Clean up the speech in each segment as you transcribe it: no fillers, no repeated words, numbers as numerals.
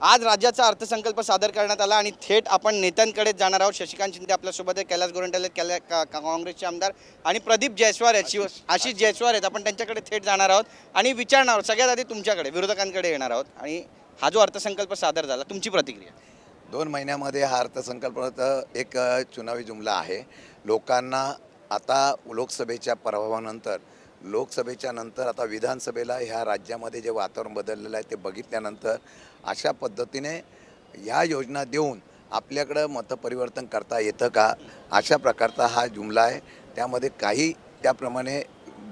आज राज्याचा अर्थसंकल्प सादर करण्यात आला आणि थेट आपण नेत्यांकडे जाणार आहोत। शशिकांत शिंदे आपल्यासोबत आहे, कैलास गोरंट्याल काँग्रेसचे आमदार आणि प्रदीप जयस्वाल आहेत, आशिष जयस्वाल आहेत। आपण त्यांच्याकडे थेट जाणार आहोत आणि विचारणार आहोत। सगळ्यात आधी तुमच्याकडे विरोधकांकडे येणार आहोत आणि हा जो अर्थसंकल्प सादर झाला तुमची प्रतिक्रिया। 2 महिन्यामध्ये हा अर्थसंकल्प एक चुनावी जुमला आहे। लोकांना आता लोकसभेच्या प्रभावानंतर लोकसभेच्या नंतर आता विधानसभेला ह्या राज्यामध्ये जे वातावरण बदललेलं आहे ते बघितल्यानंतर अशा पद्धतीने ह्या योजना देऊन आपल्याकडं मतपरिवर्तन करता येतं का, अशा प्रकारचा हा जुमला आहे। त्यामध्ये काही त्याप्रमाणे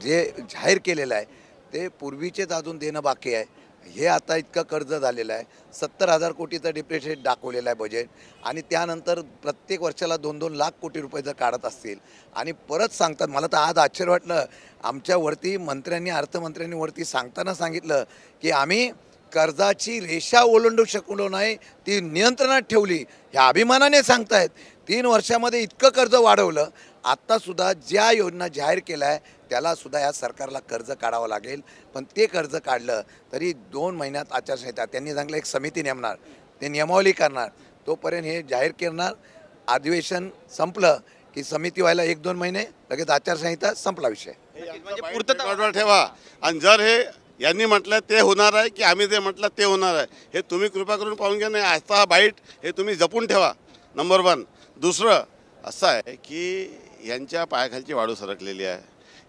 जे जाहीर केलेलं आहे ते पूर्वीचेच अजून देणं बाकी आहे। हे आता इतकं कर्ज झालेलं आहे, 70,000 कोटीचं डिप्रिशिएट दाखवलेलं आहे बजेट आणि त्यानंतर प्रत्येक वर्षाला 2-2 लाख कोटी रुपये जर काढत असतील आणि परत सांगतात, मला तर आज आश्चर्य वाटलं आमच्यावरती मंत्र्यांनी अर्थमंत्र्यांनी वरती सांगताना सांगितलं की आम्ही कर्जाची रेषा ओलांडू शकलो नाही, ती नियंत्रणात ठेवली। ह्या अभिमानाने सांगतायत 3 वर्षामध्ये इतकं कर्ज वाढवलं। आत्तासुद्धा ज्या योजना जाहीर केल्या आहे त्यालासुद्धा या सरकारला कर्ज काढावं लागेल, पण ते कर्ज काढलं तरी 2 महिन्यात आचारसंहिता त्यांनी सांगितलं एक समिती नेमणार, ते नियमावली करणार, तोपर्यंत हे जाहीर करणार। अधिवेशन संपलं की समिती व्हायला 1-2 महिने, लगेच आचारसंहिता संपला विषय। म्हणजे पूर्तता ठेवा आणि जर हे यांनी म्हटलं ते होणार आहे की आम्ही जे म्हटलं ते होणार आहे हे तुम्ही कृपा करून पाहून घ्या। नाही आजचा हा बाईट हे तुम्ही जपून ठेवा, नंबर 1। दुसरं असं आहे की यांच्या पायाखालची वाळू सरकलेली आहे।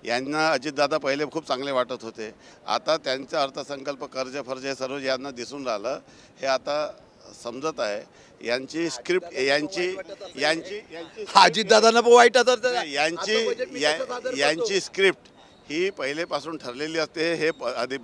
यांना अजितदादा पहिले खूप चांगले वाटत होते, आता त्यांचा अर्थसंकल्प कर्ज फर्ज हे सर्व यांना दिसून राहिलं। हे आता समजत आहे यांची स्क्रिप्ट अजितदादांना वाईट यांची स्क्रिप्ट ही पहिलेपासून ठरलेली असते। हे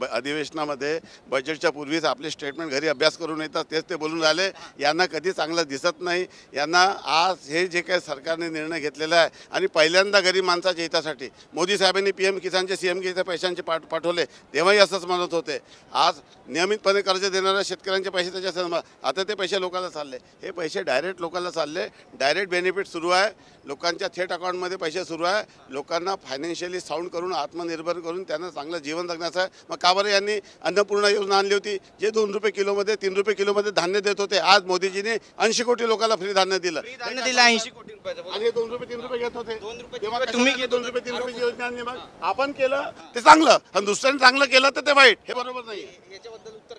अधिवेशनामध्ये बजेटच्या पूर्वीच आपले स्टेटमेंट घरी अभ्यास करून येतात, तेच ते बोलून राहिले। यांना कधी चांगलं दिसत नाही। यांना आज हे जे काही सरकारने निर्णय घेतलेला आहे आणि पहिल्यांदा गरीब माणसाच्या हितासाठी मोदी साहेबांनी PM किसानचे CM किसानचे पैशांचे पाठवले, तेव्हाही असंच म्हणत होते। आज नियमितपणे कर्ज देणाऱ्या शेतकऱ्यांचे पैसे त्याच्या आता ते पैसे लोकांना चालले, हे पैसे डायरेक्ट लोकांना चालले, डायरेक्ट बेनिफिट सुरू आहे, लोकांच्या थेट अकाउंटमध्ये पैसे सुरू आहे। लोकांना फायनान्शियली साऊंड करून आत्मनिर्भर करून त्यांना चांगलं जीवन जगण्याचं आहे। मग का बरं यांनी अन्नपूर्णा योजना आणली होती, जे 2 रुपये किलोमध्ये 3 रुपये किलोमध्ये धान्य देत होते, आज मोदीजीने 80 कोटी लोकांना फ्री धान्य दिलं। 80 कोटी रुपये आणि 2 रुपये 3 रुपये घेत होते, 2 रुपये तेव्हा तुम्ही 2 रुपये 3 रुपये योजना आणली। मग आपण केलं ते चांगलं आणि दुसऱ्याने चांगलं केलं तर ते वाईट, हे बरोबर नाही।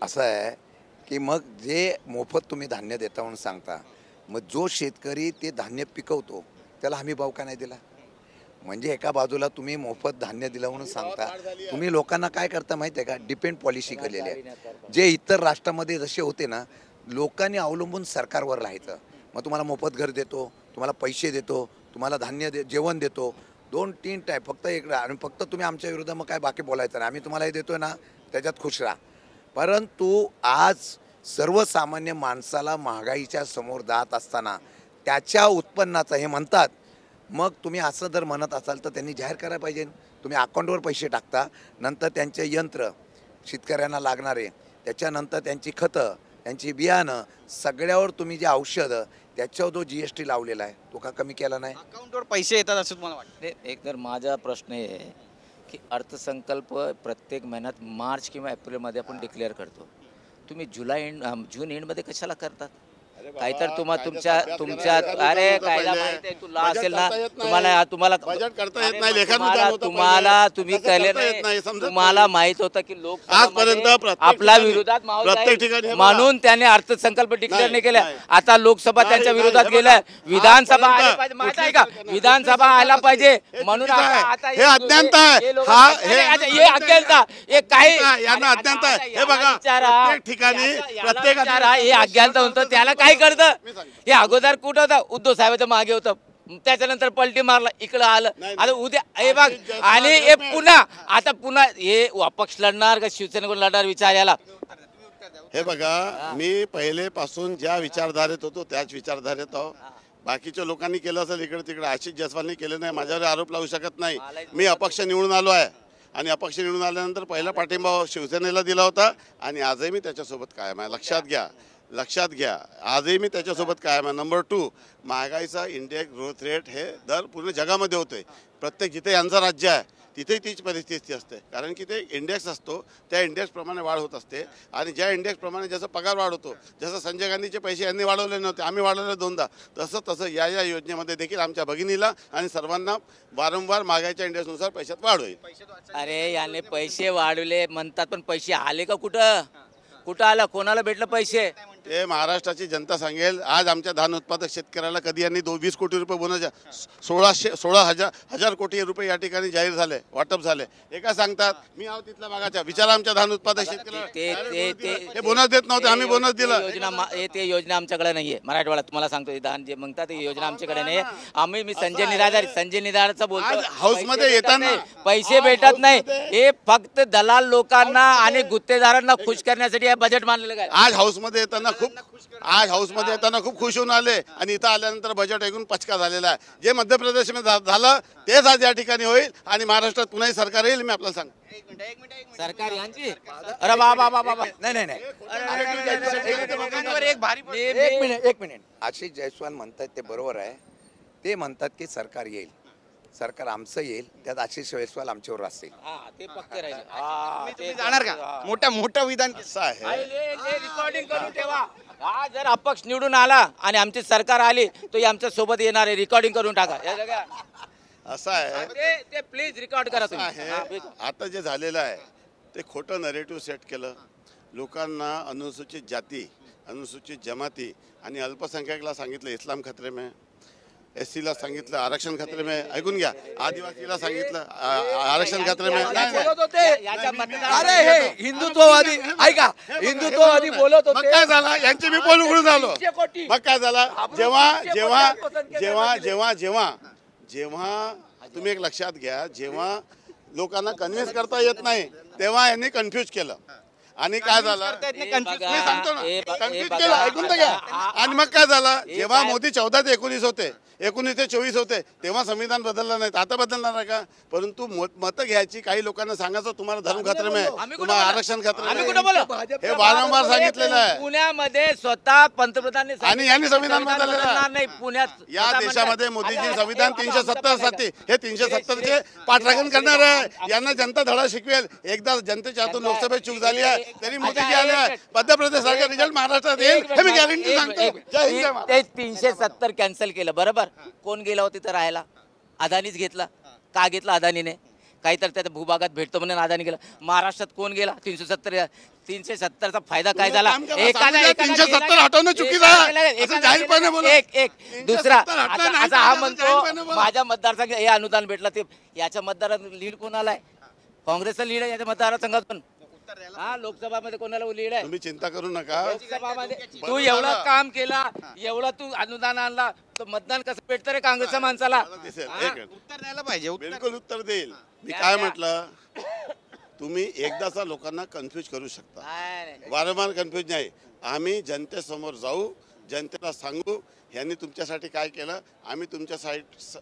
असं आहे की मग जे मोफत तुम्ही धान्य देता म्हणून सांगता, मग जो शेतकरी ते धान्य पिकवतो त्याला हमी भाव का नाही दिला? म्हणजे एका बाजूला तुम्ही मोफत धान्य दिलं म्हणून सांगता, तुम्ही लोकांना काय करता माहिती आहे का? डिपेंड पॉलिसी केलेली आहे। जे इतर राष्ट्रामध्ये जसे होते ना, लोकांनी अवलंबून सरकारवर राहायचं। मग तुम्हाला मोफत घर देतो, तुम्हाला पैसे देतो, तुम्हाला धान्य जेवण देतो, 2-3 टाईप, फक्त एक आणि फक्त तुम्ही आमच्या विरोधात मग काय बाकी बोलायचं नाही, आम्ही तुम्हाला हे देतोय ना त्याच्यात खुश राहा। परंतु आज सर्वसामान्य माणसाला महागाईच्या समोर जात असताना त्याच्या उत्पन्नाचं हे म्हणतात। मग तुम्ही असं जर म्हणत असाल तर त्यांनी जाहीर करायला पाहिजे। तुम्ही अकाउंटवर पैसे टाकता, नंतर त्यांचे यंत्र शेतकऱ्यांना लागणारे, त्याच्यानंतर त्यांची खतं, त्यांची बियाणं, सगळ्यावर तुम्ही जे औषधं त्याच्यावर जो GST लावलेला आहे तो का कमी केला नाही? अकाउंटवर पैसे येतात असं तुम्हाला वाटतं? एक तर माझा प्रश्न आहे की अर्थसंकल्प प्रत्येक महिन्यात मार्च किंवा एप्रिलमध्ये आपण डिक्लेअर करतो, तुम्ही जून एंडमध्ये कशाला करतात? काहीतर तुमच्या अरे कायला माहिती आहे, तुला असेल ना, तुम्हाला तुम्ही केले नाही, तुम्हाला माहित होतं की लोक आपल्या विरोधात म्हणून त्याने अर्थसंकल्प डिक्लेअर नाही केला। आता लोकसभा त्यांच्या विरोधात गेलाय, विधानसभा माहित आहे का? विधानसभा आयला पाहिजे म्हणून आता हे अज्ञानता आहे, हे अज्ञानता, हे काही अज्ञानता आहे। हे बघा प्रत्येक ठिकाणी प्रत्येक हे अज्ञानता होतं, त्याला काय करतं? हे अगोदर कुठं होतं? उद्धव साहेबांच्या मागे होतं, त्याच्यानंतर पलटी मारला, इकडं आलं, आता उद्या हे बघ आणि हे पुन्हा हे अपक्ष लढणार का शिवसेनेकडून लढणार विचार याला? हे बघा, मी पहिलेपासून ज्या विचारधारेत होतो त्याच विचारधारेत आहो। बाकीच्या लोकांनी केलं असेल इकडे तिकडे, आशिष जयस्वालनी केलं नाही, माझ्यावर आरोप लावू शकत नाही। मी अपक्ष निवडून आलो आहे आणि अपक्ष निवडून आल्यानंतर पहिला पाठिंबा शिवसेनेला दिला होता आणि आजही मी त्याच्यासोबत कायम आहे। लक्षात घ्या, आजही मी त्याच्यासोबत कायम आहे। नंबर 2, महागाईचा इंडेक्स ग्रोथ रेट हे दर पूर्ण जगामध्ये होतोय। प्रत्येक जिथे यांचं राज्य आहे तिथे तीच परिस्थिती असते, कारण की ते इंडेक्स असतो, त्या इंडेक्सप्रमाणे वाढ होत असते. आणि ज्या इंडेक्सप्रमाणे जसं पगार वाढ होतो, जसं संजय गांधीचे पैसे यांनी वाढवले नव्हते, आम्ही वाढवले 2दा, तसं या योजनेमध्ये देखील आमच्या भगिनीला आणि सर्वांना वारंवार महागाईच्या इंडेक्सनुसार पैशात वाढ होईल. अरे याने पैसे वाढवले म्हणतात, पण पैसे आले का कुठं? कुठं आलं? कोणाला भेटलं पैसे? ते महाराष्ट्राची जनता सांगेल. आज आमच्या धान उत्पादक शेतकऱ्याला कधी यांनी 20 कोटी रुपये बोनस 16 हजार कोटी रुपये या ठिकाणी जाहीर झाले, वाटप झाले. एका सांगतात मी आहो तिथला मागाच्या, विचारा आमच्या धान उत्पादक शेतकऱ्याला हे बोनस देत नव्हते, आम्ही बोनस दिला. ते योजना आमच्याकडे नाहीये. मराठवाड्यात तुम्हाला सांगतो, धान जे म्हणतात ही योजना आमच्याकडे नाहीये. मी संजय निराधारचा बोलतो. हाऊसमध्ये येताना पैसे भेटत नाही, हे फक्त दलाल लोकांना आणि गुत्तेदारांना खुश करण्यासाठी हे बजेट मानलेलं काय. आज हाऊसमध्ये येताना खूप खुश होऊन आले आणि इथं आल्यानंतर बजेट ऐकून पचका झालेला आहे. जे मध्य प्रदेशमध्ये झालं तेच आज या ठिकाणी होईल आणि महाराष्ट्रात पुन्हा सरकार येईल. मी आपल्याला सांगतो सरकार यांची. अरे बाबा नाही एक मिनिट आशिष जयस्वाल म्हणतात ते बरोबर आहे. ते म्हणतात की सरकार येईल, सरकार आमचं येईल, त्यात आशिष जयस्वाल आमच्यावर असतील. ते पक्के राहिले. तुम्ही जाणार का? मोठं विधान असं आहे. रिकॉर्डिंग करून ठेवा. हा जर अपक्ष निवडून आला आणि आमची सरकार आली तो आमच्या सोबत येणार आहे. रेकॉर्डिंग करून टाका. असं आहे. ते प्लीज रेकॉर्ड करा असं आहे. तुम्ही. आता जे झालेलं आहे ते खोटं नरेटिव्ह सेट केलं. लोकांना अनुसूचित जाती, अनुसूचित जमाती आणि अल्पसंख्याकला सांगितलं इस्लाम खतरे में, SC ला सांगितलं आरक्षण खतरे में. ऐकून घ्या. आदिवासीला सांगितलं आरक्षण खतरे में. अरे हे हिंदुत्ववादी ऐका, हिंदुत्ववादी बोलत मग होते. काय झालं? यांची मी बोल उघडून आलो. मग काय झालं? जेव्हा तुम्ही एक लक्षात घ्या, जेव्हा लोकांना कन्व्हिन्स करता येत नाही तेव्हा यांनी कन्फ्यूज केलं. आणि काय झालं? मी सांगतो ना, कन्फ्यूज केलं. ऐकून तर घ्या. आणि मग काय झालं? जेव्हा मोदी 14 ते 19 होते, 19 ते 24 होते, तेव्हा संविधान बदललं नाही. आता बदलणार आहे का? परंतु मतं घ्यायची, काही लोकांना सांगायचं तुम्हाला धर्म खतरे में, तुम्हाला आरक्षण खतरे में, हे वारंवार सांगितलेलं आहे. पुण्यामध्ये स्वतः पंतप्रधानांनी आणि यांनी संविधान बदललेलं नाही. पुण्यात या देशामध्ये मोदीजी संविधान 370 साठी हे 370चे पाठराखण करणार आहे. यांना जनता धडा शिकवेल. एकदा जनतेच्या हातून लोकसभेत चूक झाली आहे तरी मोदीजी आले आहे. मध्य प्रदेश सारखा रिझल्ट महाराष्ट्रात येईल हे मी गॅरंटी सांगतो. जय हिंद, जय महाराष्ट्र. ते 370 कॅन्सल केलं. बरोबर. कोण गेला होता तिथं राहायला? अदानीच घेतला. का घेतला अदानीने? काहीतरी त्या भूभागात भेटतो म्हणून अदानी गेला. महाराष्ट्रात कोण गेला? 370चा फायदा काय झाला? 370 हटवणं चुकीचं आहे. असं जाहीरपणे बोला. एक दुसरा 370 हटवणं आता हा नाही, म्हणतो जाहीरपणे बोला. माझ्या मतदारसंघात हे अनुदान भेटलं. ते याच्या मतदारात लीड कोणाला आहे? काँग्रेसचा लीड आहे याच्या मतदारसंघातून. हा लोकसभामध्ये कोणाला लीड आहे? तुम्ही चिंता करू नका. लोकसभामध्ये तू एवढं काम केला, एवढं तू अनुदान आणला, तर मतदान कसं भेटतं रे काँग्रेसच्या माणसाला? दिसेल. एक मिनिट. उत्तर द्यायला पाहिजे. बिलकुल उत्तर देईल. मी काय म्हटलं, तुम्ही एकदाचा लोकांना कन्फ्यूज करू शकता, वारंवार कन्फ्यूज नाही. आम्ही जनतेसमोर जाऊ, जनतेला सांगू यांनी तुमच्यासाठी काय केलं, आम्ही तुमच्या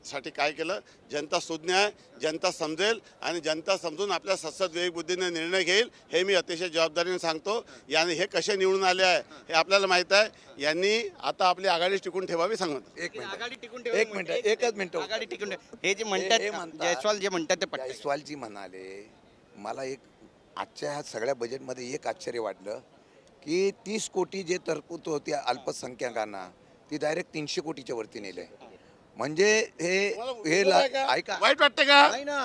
साठी काय केलं. जनता सुज्ञ आहे, जनता समजेल आणि जनता समजून आपल्या सत्सद विवेक बुद्धीने निर्णय घेईल हे मी अतिशय जबाबदारीने सांगतो. याने हे कसे निवडून आले आहे हे आपल्याला माहीत आहे. यांनी आता आपली आघाडी टिकून ठेवावी सांगतो. आघाडी टिकून एक मिनिट, एकच मिनिट. आघाडी टिकून हे जे म्हणतात जयस्वाल जे म्हणतात ते पटतं. जयस्वालजी म्हणाले, मला एक आजच्या ह्या सगळ्या बजेटमध्ये एक आश्चर्य वाटलं की 30 कोटी जे तरतूद होती अल्पसंख्याकांना ती डायरेक्ट 300 कोटीच्या वरती नेले. म्हणजे हे ऐका, वाईट वाटतं का? नाही ना,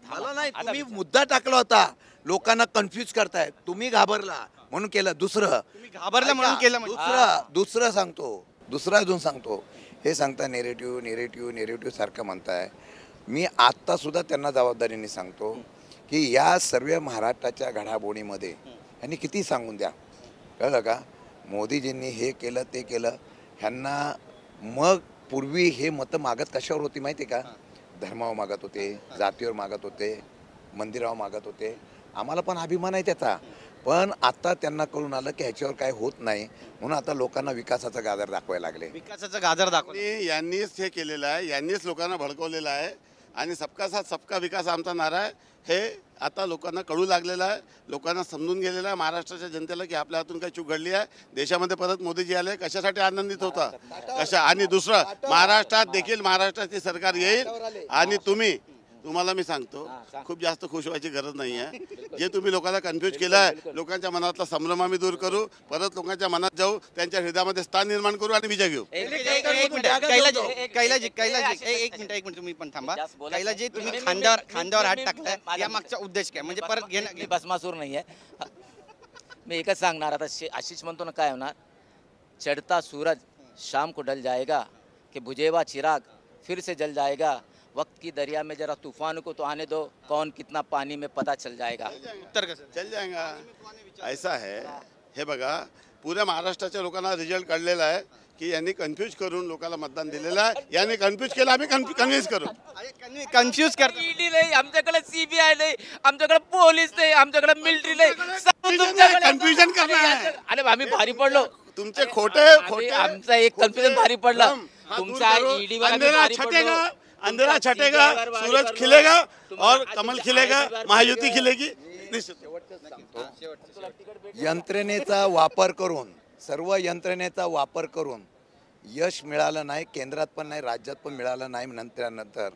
मला नाही. तुम्ही मुद्दा टाकला होता, लोकांना कन्फ्यूज करतायत, तुम्ही घाबरला म्हणून केलं. दुसरं घाबरलं म्हणून केलं. दुसरं सांगतो. हे सांगता नेरेटिव्ह सारखं म्हणताय. मी आत्ता सुद्धा त्यांना जबाबदारीने सांगतो की या सर्व महाराष्ट्राच्या घडामोडीमध्ये यांनी किती सांगून द्या, कळलं का? मोदीजींनी हे केलं ते केलं. ह्यांना मग पूर्वी हे मतं मागत कशावर होती माहिती आहे का? धर्मावर मागत होते, जातीवर मागत होते, मंदिरावर मागत होते. आम्हाला पण अभिमान आहे त्याचा. पण आता त्यांना कळून आलं की ह्याच्यावर काय होत नाही, म्हणून आता लोकांना विकासाचा गाजर दाखवायला लागले. विकासाचं गाजर दाखवलं. यांनीच हे केलेलं आहे, यांनीच लोकांना भडकवलेलं आहे. आणि सबका साथ सबका विकास आमचा नारा आहे हे आता लोकांना कळू लागलेलं आहे. लोकांना समजून गेलेलं आहे महाराष्ट्राच्या जनतेला की आपल्या हातून काही चूक घडली आहे. देशामध्ये परत मोदीजी आले, कशासाठी आनंदित होता कशा. आणि दुसरं, महाराष्ट्रात देखील महाराष्ट्राची सरकार येईल आणि तुम्ही तुम्हाला मी सांगतो हां, सांग. खूप जास्त खुश व्हायची गरज नाही आहे जे तुम्ही लोकांना कन्फ्यूज केलं आहे लोकांच्या मनातला संभ्रम आम्ही दूर करू परत लोकांच्या मनात जाऊ त्यांच्या हृदयामध्ये स्थान निर्माण करू आणि विजय घेऊ एक मिनिट कैलाजी एक मिनिट तुम्ही पण थांबा जास्त बोला. कैलाजी तुम्ही मी- खांद्यावर हात मी- टाकलाय माझा- या मागचा उद्देश काय म्हणजे परत मी घेणं भस्मासूर नाही आहे मी एकच सांगणार आता आशिष म्हणतो ना काय होणार चढ़ता सूरज शाम को ढल जाएगा कि बुझेवा चिराग फिर से जल जाएगा वक्त की दरिया में जरा तूफान को तो आने दो कौन कितना पानी में पता चल जाएगा उत्तर कसं चल जाएगा ऐसा आहे हे बघा पुऱ्या महाराष्ट्राच्या लोकांना रिझल्ट कळलेला आहे की यांनी कन्फ्यूज करून लोकांना मतदान दिलेलं आहे यांनी कन्फ्यूज केलं आम्ही कन्व्हिन्स करू कन्फ्यूज करता ईडी नाही आमच्याकडे सीबीआय नाही आमच्याकडे पोलीस नाही आमच्याकडे मिलिटरी नाही सगळं तुमच्याकडे. कन्फ्युजन करणार आहे. अरे आम्ही भारी पडलो तुमचे खोटे खोटे आमचा एक कन्फ्युजन भारी पडला भ्रम हा दूर तुमचा करो. ईडी वाला अंधेरा भारी छटेगा पडलो अंधेरा छटेगा सूरज खिलेगा और कमल खिलेगा महायुती खिलेगी निश्चित यंत्रणेचा वापर करून सर्व यंत्रणेचा वापर करून यश मिळालं नाही केंद्रात पण नाही राज्यात पण मिळालं नाही नंतर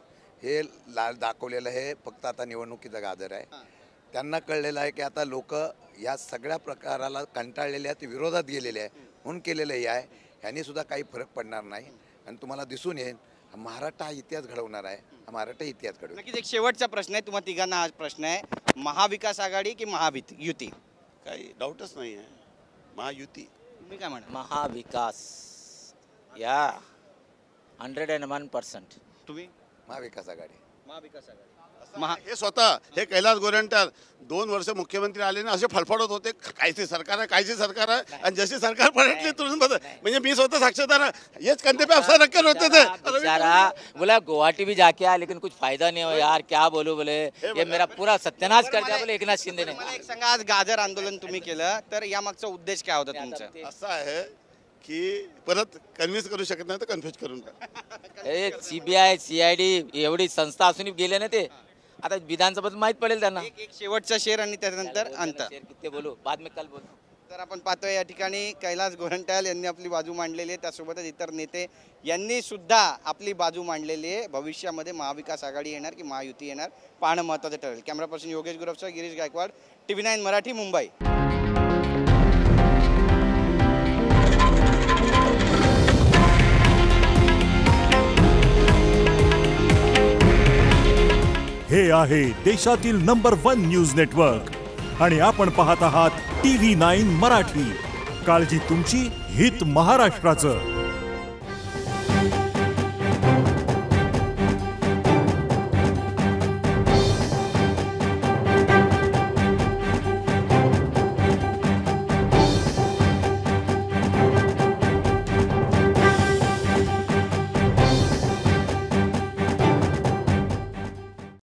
हे दाखवलेलं हे फक्त आता निवडणुकीचा गाजर आहे त्यांना कळलेलं आहे की आता लोक या सगळ्या प्रकाराला कंटाळलेले आहेत विरोधात गेलेले आहे म्हणून केलेलं हे आहे ह्यांनी सुद्धा काही फरक पडणार नाही आणि तुम्हाला दिसून येईल महाराष्ट्र हा इतिहास घडवणार आहे हा महाराष्ट्र इतिहास घडवणार नक्कीच एक शेवटचा प्रश्न आहे तुम्हा तिघांना हा प्रश्न आहे महाविकास आघाडी की महायुती काही डाऊटच नाही आहे महायुती तुम्ही काय म्हणा महाविकास या 101% तुम्ही महाविकास आघाडी महाविकास आघाडी हे स्वतः हे कैलास गोरंट्याल 2 वर्ष मुख्यमंत्री आले ना असे फडफडत होते कायची सरकार आहे आणि जशी सरकार पलटली तुरंत म्हणजे मी स्वतः साक्षीदार आहे. हेच कंधे पे अफसर रखे होते थे बेचारा बोला गुवाहाटी भी जाके आया लेकिन कुछ फायदा नहीं हो यार क्या बोलूं बोले ये मेरा पूरा सत्यानाश कर दिया बोले एकनाथ शिंदे ने मला एक सांगा आज गाजर आंदोलन तुम्ही केलं तर या मागचा उद्देश काय होता तुमचा असं आहे की परत कन्व्हिन्स करू शकत नाही तर कन्फ्युज करून टाक सीबीआय सीआयडी एवढी संस्था असून गेले ना ते आता विधानसभेत माहित पडेल त्यांना एक शेवटचा शेर आणि त्यानंतर अंत किती बोलू बाद में कल बोलू तर आपण पाहतोय या ठिकाणी कैलास गोरंट्याल यांनी आपली बाजू मांडलेली आहे त्यासोबतच इतर नेते यांनी सुद्धा आपली बाजू मांडलेली आहे भविष्यामध्ये महाविकास आघाडी येणार की महायुती येणार पाहणं महत्त्वाचं ठरेल कॅमेरा पर्सन योगेश गुरवसह गिरीश गायकवाड TV9 मराठी मुंबई हे आहे देशातील नंबर 1 न्यूज नेटवर्क आणि आपण पाहत आहात TV9 मराठी. काळजी तुमची, हित महाराष्ट्राचं.